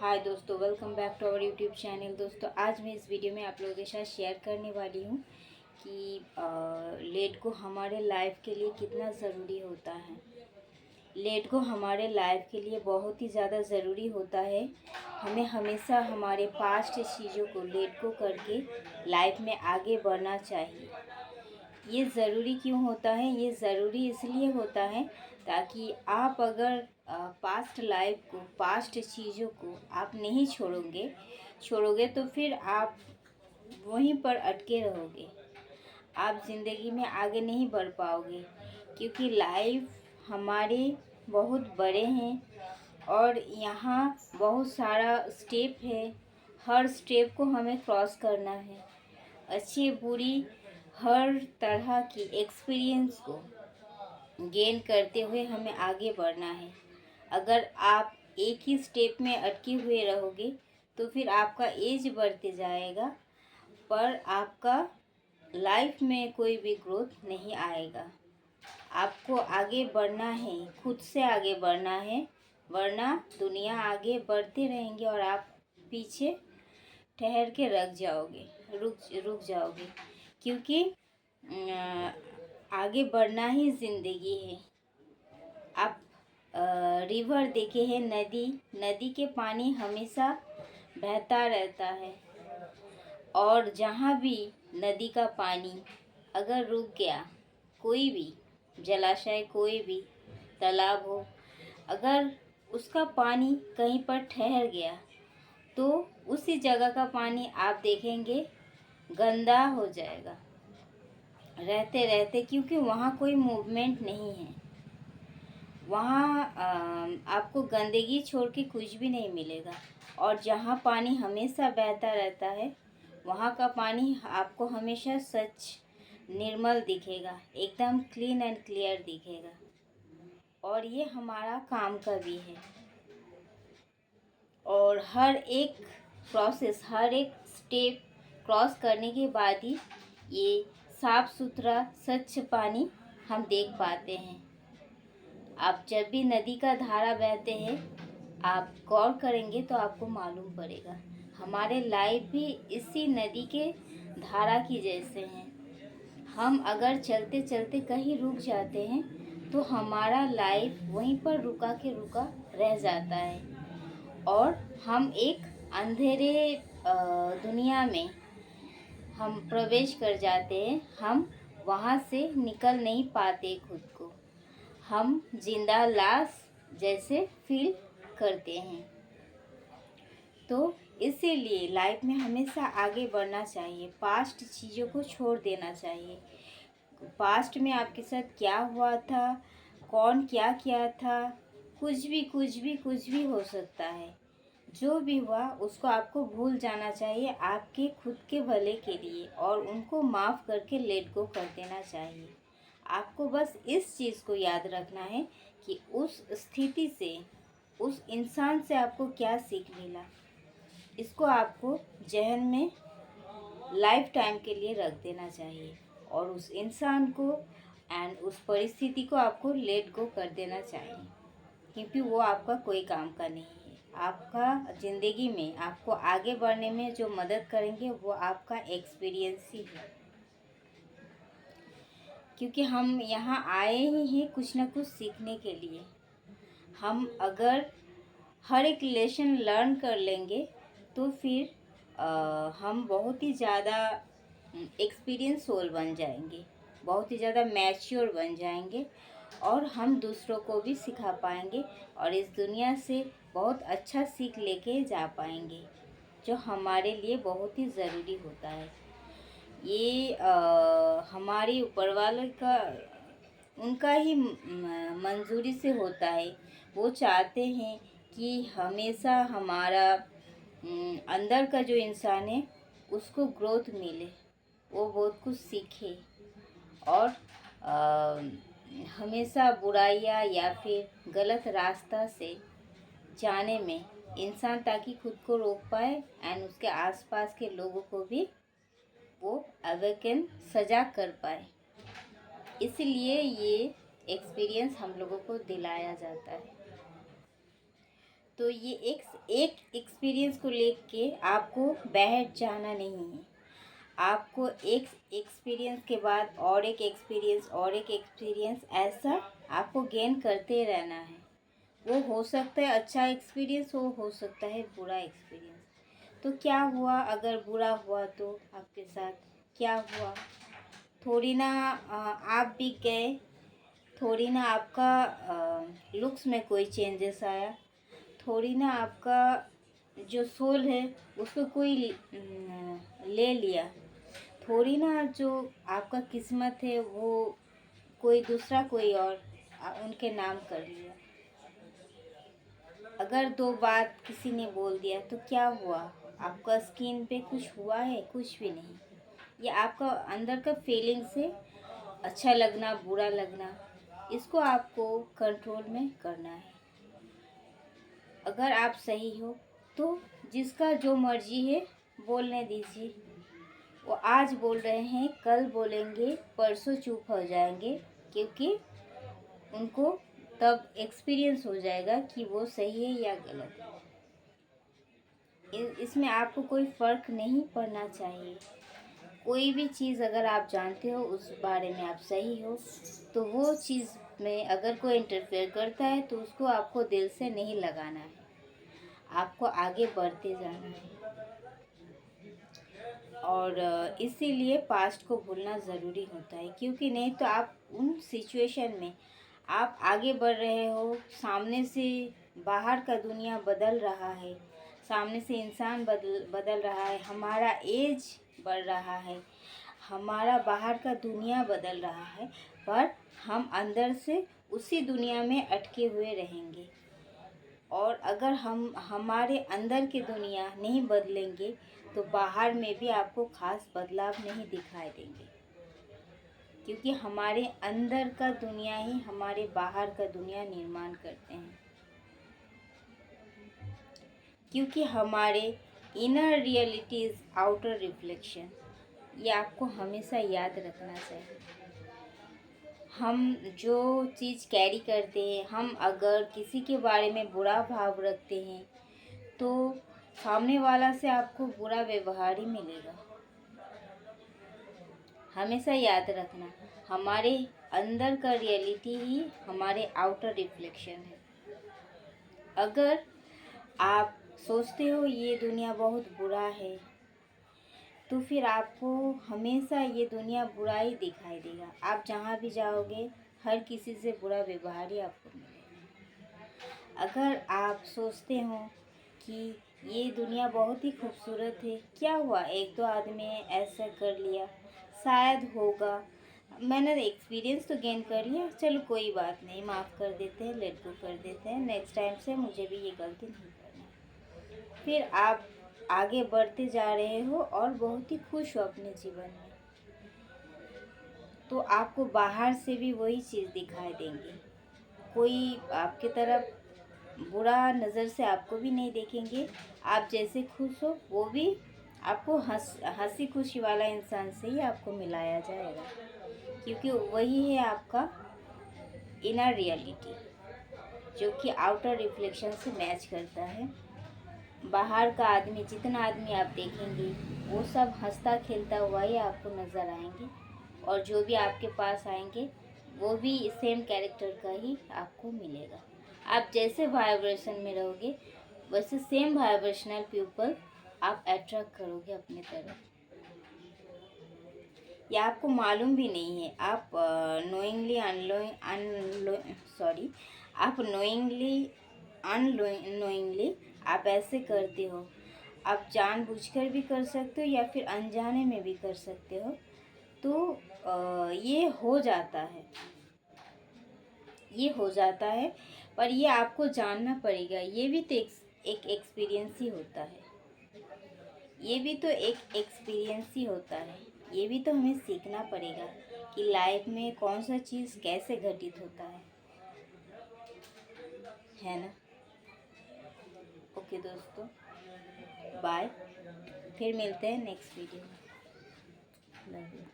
हाय दोस्तों, welcome back to our YouTube channel. दोस्तों, आज मैं इस वीडियो में आप लोगों के साथ शेयर करने वाली हूँ कि लेट गो हमारे लाइफ के लिए कितना ज़रूरी होता है। लेट गो हमारे लाइफ के लिए बहुत ही ज़्यादा ज़रूरी होता है। हमें हमेशा हमारे पास्ट चीज़ों को लेट गो करके लाइफ में आगे बढ़ना चाहिए। ये ज़रूरी क्यों होता है? ये ज़रूरी इसलिए होता है ताकि आप अगर पास्ट लाइफ को, पास्ट चीज़ों को आप नहीं छोड़ोगे तो फिर आप वहीं पर अटके रहोगे। आप ज़िंदगी में आगे नहीं बढ़ पाओगे, क्योंकि लाइफ हमारे बहुत बड़े हैं और यहाँ बहुत सारा स्टेप है। हर स्टेप को हमें क्रॉस करना है। अच्छी बुरी हर तरह की एक्सपीरियंस को गेन करते हुए हमें आगे बढ़ना है। अगर आप एक ही स्टेप में अटके हुए रहोगे तो फिर आपका एज बढ़ते जाएगा, पर आपका लाइफ में कोई भी ग्रोथ नहीं आएगा। आपको आगे बढ़ना है, खुद से आगे बढ़ना है, वरना दुनिया आगे बढ़ते रहेंगे और आप पीछे ठहर के रुक जाओगे, क्योंकि आगे बढ़ना ही ज़िंदगी है। आप रिवर देखे हैं, नदी के पानी हमेशा बहता रहता है, और जहाँ भी नदी का पानी अगर रुक गया, कोई भी जलाशय, कोई भी तालाब हो, अगर उसका पानी कहीं पर ठहर गया तो उसी जगह का पानी आप देखेंगे गंदा हो जाएगा रहते रहते, क्योंकि वहाँ कोई मूवमेंट नहीं है। वहाँ आपको गंदगी छोड़ के कुछ भी नहीं मिलेगा। और जहाँ पानी हमेशा बहता रहता है, वहाँ का पानी आपको हमेशा स्वच्छ, निर्मल दिखेगा, एकदम क्लीन एंड क्लियर दिखेगा। और ये हमारा काम का भी है। और हर एक प्रोसेस, हर एक स्टेप क्रॉस करने के बाद ही ये साफ़ सुथरा स्वच्छ पानी हम देख पाते हैं। आप जब भी नदी का धारा बहते हैं, आप गौर करेंगे तो आपको मालूम पड़ेगा हमारे लाइफ भी इसी नदी के धारा की जैसे हैं। हम अगर चलते चलते कहीं रुक जाते हैं तो हमारा लाइफ वहीं पर रुका रह जाता है, और हम एक अंधेरे दुनिया में हम प्रवेश कर जाते हैं। हम वहाँ से निकल नहीं पाते, खुद को हम जिंदा लाश जैसे फील करते हैं। तो इसीलिए लाइफ में हमेशा आगे बढ़ना चाहिए, पास्ट चीज़ों को छोड़ देना चाहिए। पास्ट में आपके साथ क्या हुआ था, कौन क्या किया था, कुछ भी हो सकता है। जो भी हुआ उसको आपको भूल जाना चाहिए, आपके खुद के भले के लिए, और उनको माफ़ करके लेट गो कर देना चाहिए। आपको बस इस चीज़ को याद रखना है कि उस स्थिति से, उस इंसान से आपको क्या सीख मिला। इसको आपको जहन में लाइफ टाइम के लिए रख देना चाहिए, और उस इंसान को एंड उस परिस्थिति को आपको लेट गो कर देना चाहिए, क्योंकि वो आपका कोई काम का नहीं है। आपका ज़िंदगी में आपको आगे बढ़ने में जो मदद करेंगे वो आपका एक्सपीरियंस ही है, क्योंकि हम यहाँ आए ही हैं कुछ ना कुछ सीखने के लिए। हम अगर हर एक लेसन लर्न कर लेंगे तो फिर हम बहुत ही ज़्यादा एक्सपीरियंस सोल बन जाएंगे, बहुत ही ज़्यादा मैच्योर बन जाएंगे, और हम दूसरों को भी सिखा पाएंगे और इस दुनिया से बहुत अच्छा सीख लेके जा पाएंगे, जो हमारे लिए बहुत ही ज़रूरी होता है। ये हमारी ऊपर वाले का, उनका ही मंजूरी से होता है। वो चाहते हैं कि हमेशा हमारा अंदर का जो इंसान है उसको ग्रोथ मिले, वो बहुत कुछ सीखे, और हमेशा बुराइयाँ या फिर गलत रास्ता से जाने में इंसान ताकि खुद को रोक पाए एंड उसके आसपास के लोगों को भी वो अवेकन सजग कर पाए। इसलिए ये एक्सपीरियंस हम लोगों को दिलाया जाता है। तो ये एक एक्सपीरियंस को लेके आपको बैठ जाना नहीं है। आपको एक एक्सपीरियंस के बाद और एक एक्सपीरियंस और एक एक्सपीरियंस, ऐसा आपको गेन करते रहना है। वो हो सकता है अच्छा एक्सपीरियंस हो सकता है बुरा एक्सपीरियंस। तो क्या हुआ अगर बुरा हुआ तो आपके साथ क्या हुआ? थोड़ी ना आप भी गए, थोड़ी ना आपका लुक्स में कोई चेंजेस आया, थोड़ी ना आपका जो सोल है उसको कोई ले लिया, थोड़ी ना जो आपका किस्मत है वो कोई दूसरा कोई और उनके नाम कर लिया। अगर दो बात किसी ने बोल दिया तो क्या हुआ? आपका स्किन पे कुछ हुआ है? कुछ भी नहीं। ये आपका अंदर का फीलिंग से अच्छा लगना बुरा लगना, इसको आपको कंट्रोल में करना है। अगर आप सही हो तो जिसका जो मर्जी है बोलने दीजिए। वो आज बोल रहे हैं कल बोलेंगे, परसों चुप हो जाएंगे, क्योंकि उनको तब एक्सपीरियंस हो जाएगा कि वो सही है या गलत है। इसमें आपको कोई फ़र्क नहीं पड़ना चाहिए। कोई भी चीज़ अगर आप जानते हो उस बारे में आप सही हो, तो वो चीज़ में अगर कोई इंटरफेयर करता है तो उसको आपको दिल से नहीं लगाना है। आपको आगे बढ़ते जाना है। और इसीलिए पास्ट को भूलना ज़रूरी होता है, क्योंकि नहीं तो आप उन सिचुएशन में आप आगे बढ़ रहे हो, सामने से बाहर का दुनिया बदल रहा है, सामने से इंसान बदल रहा है, हमारा एज बढ़ रहा है, हमारा बाहर का दुनिया बदल रहा है, पर हम अंदर से उसी दुनिया में अटके हुए रहेंगे। और अगर हम हमारे अंदर की दुनिया नहीं बदलेंगे तो बाहर में भी आपको खास बदलाव नहीं दिखाई देंगे, क्योंकि हमारे अंदर का दुनिया ही हमारे बाहर का दुनिया निर्माण करते हैं। क्योंकि हमारे inner reality is outer reflection, ये आपको हमेशा याद रखना चाहिए। हम जो चीज़ कैरी करते हैं, हम अगर किसी के बारे में बुरा भाव रखते हैं तो सामने वाला से आपको बुरा व्यवहार ही मिलेगा। हमेशा याद रखना, हमारे अंदर का रियलिटी ही हमारे आउटर रिफ्लेक्शन है। अगर आप सोचते हो ये दुनिया बहुत बुरा है, तो फिर आपको हमेशा ये दुनिया बुरा ही दिखाई देगा। आप जहाँ भी जाओगे हर किसी से बुरा व्यवहार ही आपको मिलेगा। अगर आप सोचते हो कि ये दुनिया बहुत ही खूबसूरत है, क्या हुआ एक दो आदमी ऐसा कर लिया, शायद होगा, मैंने एक्सपीरियंस तो गेन कर लिया, चलो कोई बात नहीं, माफ़ कर देते हैं, लेट गो कर देते हैं, नेक्स्ट टाइम से मुझे भी ये गलती नहीं करना। फिर आप आगे बढ़ते जा रहे हो और बहुत ही खुश हो अपने जीवन में, तो आपको बाहर से भी वही चीज़ दिखाई देंगी। कोई आपकी तरफ बुरा नज़र से आपको भी नहीं देखेंगे। आप जैसे खुश हो वो भी आपको हंसी खुशी वाला इंसान से ही आपको मिलाया जाएगा, क्योंकि वही है आपका इनर रियलिटी, जो कि आउटर रिफ्लेक्शन से मैच करता है। बाहर का आदमी, जितना आदमी आप देखेंगे वो सब हंसता खेलता हुआ ही आपको नज़र आएंगे, और जो भी आपके पास आएंगे वो भी सेम कैरेक्टर का ही आपको मिलेगा। आप जैसे वाइब्रेशन में रहोगे वैसे सेम वाइब्रेशनल पीपल आप अट्रैक्ट करोगे अपनी तरफ। ये आपको मालूम भी नहीं है, आप नोइंगली आप नोइंगली अननोइंगली आप ऐसे करते हो। आप जानबूझकर भी कर सकते हो या फिर अनजाने में भी कर सकते हो। तो ये हो जाता है, पर ये आपको जानना पड़ेगा। ये भी तो एक एक्सपीरियंस ही होता है, ये भी तो हमें सीखना पड़ेगा कि लाइफ में कौन सा चीज़ कैसे घटित होता है ना। ओके दोस्तों, बाय, फिर मिलते हैं नेक्स्ट वीडियो में। Love you.